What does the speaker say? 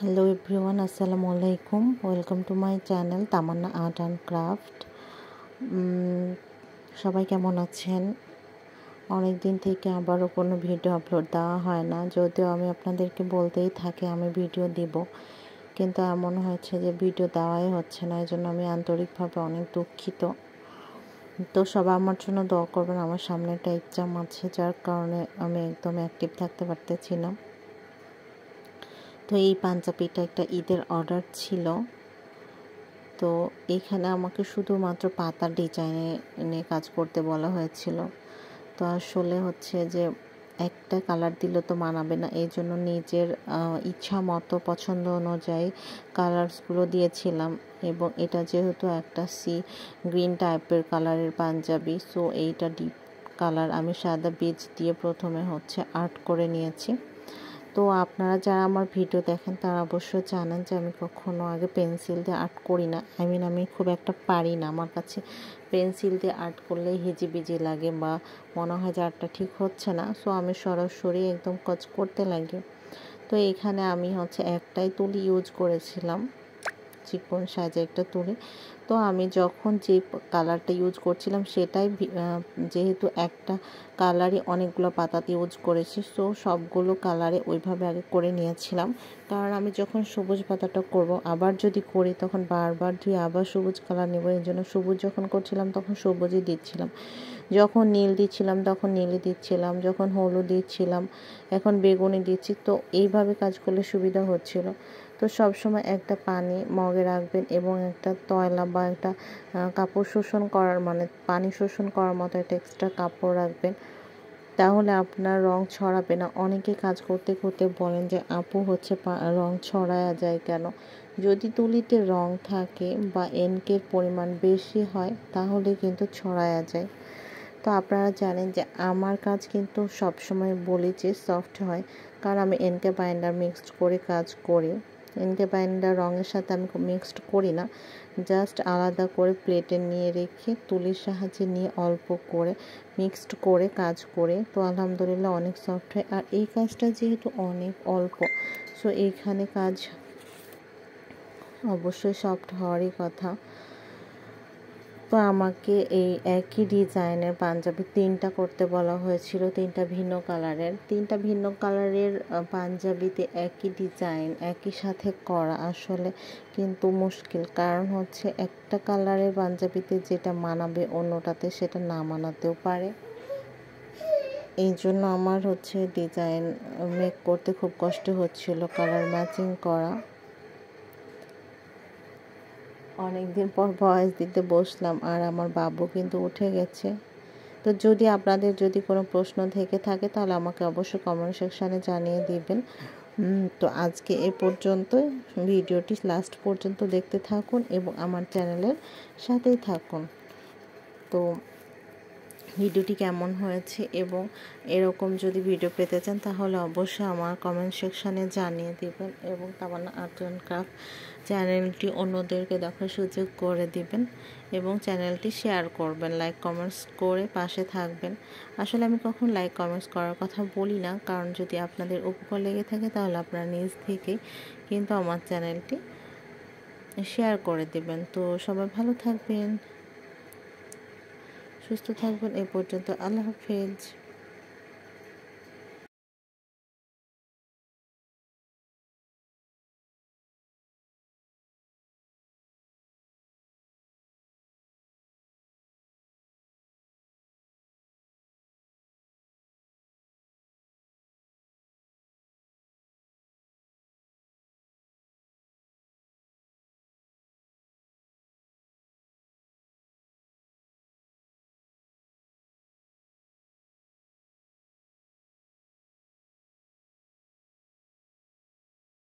Hello everyone, আসসালামু আলাইকুম। Welcome to my channel Tamanna art and craft. সবাই কেমন আছেন? অনেক দিন থেকে আবারও কোনো ভিডিও আপলোড দেওয়া হয় না, যদিও আমি আপনাদেরকে বলতেই থাকি আমি ভিডিও দিব, কিন্তু এমন হয়েছে যে ভিডিও দেওয়াই হচ্ছে না। এই জন্য আমি আন্তরিকভাবে অনেক দুঃখিত। তো সবাই আমার জন্য দোয়া করবেন। আমার সামনে একটা এক্সাম আছে, যার কারণে আমি একদম অ্যাক্টিভ থাকতে পারতেছি না। তো এই পাঞ্জাবিটা একটা ঈদের অর্ডার ছিল। তো এখানে আমাকে শুধুমাত্র পাতার ডিজাইনে নিয়ে কাজ করতে বলা হয়েছিল। তো আসলে হচ্ছে যে একটা কালার দিলে তো মানাবে না, এই জন্য নিজের ইচ্ছা মতো পছন্দ অনুযায়ী কালার্সগুলো দিয়েছিলাম। এবং এটা যেহেতু একটা গ্রিন টাইপের কালারের পাঞ্জাবি, সো এইটা ডিপ কালার আমি সাদা বীজ দিয়ে প্রথমে হচ্ছে আর্ট করে নিয়েছি। তো আপনারা যারা আমার ভিডিও দেখেন তারা অবশ্যই জানেন যে আমি কখনো আগে পেন্সিল দিয়ে আর্ট করি না। আমি খুব একটা পারি না। আমার কাছে পেন্সিল দিয়ে আর্ট করলে হিজিবিজি লাগে বা মনে হয় যে আর্টটা ঠিক হচ্ছে না। সো আমি সরাসরি একদম কাজ করতে লাগি। তো এখানে আমি হচ্ছে একটাই তুলি ইউজ করেছিলাম, চিকন সাইজে একটা তুলি। তো আমি যখন যে কালারটা ইউজ করছিলাম সেটাই, যেহেতু একটা কালারই অনেকগুলো পাতাতে ইউজ করেছি, সো সবগুলো কালারে ওইভাবে আগে করে নিয়েছিলাম। কারণ আমি যখন সবুজ পাতাটা করব, আবার যদি করি তখন বারবার ধুয়ে আবার সবুজ কালার নেব। এই জন্য সবুজ যখন করছিলাম তখন সবুজই দিচ্ছিলাম, যখন নীল দিচ্ছিলাম তখন নীলই দিচ্ছিলাম, যখন হলুদ দিচ্ছিলাম এখন বেগুনি দিচ্ছি। তো এইভাবে কাজ করলে সুবিধা হচ্ছিল। তো সবসময় একটা পানি মগে রাখবেন এবং একটা তয়লা বা একটা কাপড় শোষণ করার, মানে পানি শোষণ করার মতো একটা এক্সট্রা কাপড় রাখবেন, তাহলে আপনার রং ছড়াবে না। অনেকে কাজ করতে করতে বলেন যে আপু হচ্ছে রং ছড়ায়া যায় কেন? যদি তুলিতে রং থাকে বা এনকের পরিমাণ বেশি হয় তাহলে কিন্তু ছড়ায়া যায়। তো আপনারা জানেন যে আমার কাজ কিন্তু সবসময় বলি যে সফট হয়, কারণ আমি এনকে বাইন্ডার মিক্সড করে কাজ করি। এনকে বাইন্ডার রঙের সাথে আমি মিক্সড করি না, জাস্ট আলাদা করে প্লেটে নিয়ে রেখে তুলির সাহায্যে নিয়ে অল্প করে মিক্সড করে কাজ করে। তো আলহামদুলিল্লাহ অনেক সফট হয়। আর এই কাজটা যেহেতু অনেক অল্প, সো এইখানে কাজ অবশ্যই সফট হওয়ারই কথা। তো আমাকে এই একই ডিজাইনের পাঞ্জাবি 3টা করতে বলা হয়েছিল, 3টা ভিন্ন কালারের পাঞ্জাবিতে একই ডিজাইন একই সাথে করা আসলে কিন্তু মুশকিল। কারণ হচ্ছে একটা কালারের পাঞ্জাবিতে যেটা মানাবে অন্যটাতে সেটা না মানাতেও পারে। এই জন্য আমার হচ্ছে ডিজাইন মেক করতে খুব কষ্ট হচ্ছিল, কালার ম্যাচিং করা। অনেকদিন পর ভয়েস দিতে বসলাম আর আমার বাবু কিন্তু উঠে গেছে। তো যদি আপনাদের কোনো প্রশ্ন থেকে থাকে তাহলে আমাকে অবশ্যই কমেন্ট সেকশানে জানিয়ে দিবেন। তো আজকে এ পর্যন্তই। ভিডিওটি লাস্ট পর্যন্ত দেখতে থাকুন এবং আমার চ্যানেলের সাথেই থাকুন। তো ভিডিওটি কেমন হয়েছে এবং এরকম যদি ভিডিও পেতে চান তাহলে অবশ্যই আমার কমেন্ট সেকশানে জানিয়ে দিবেন এবং তামান্না আর্ট অ্যান্ড ক্রাফট চ্যানেলটি অন্যদেরকে দেখার সুযোগ করে দিবেন এবং চ্যানেলটি শেয়ার করবেন, লাইক কমেন্টস করে পাশে থাকবেন। আসলে আমি কখন লাইক কমেন্টস করার কথা বলি না, কারণ যদি আপনাদের উপকার লেগে থাকে তাহলে আপনারা নিজ থেকে কিন্তু আমার চ্যানেলটি শেয়ার করে দিবেন। তো সবাই ভালো থাকবেন, সুস্থ থাকবেন। এ পর্যন্ত আল্লাহ হাফেজ।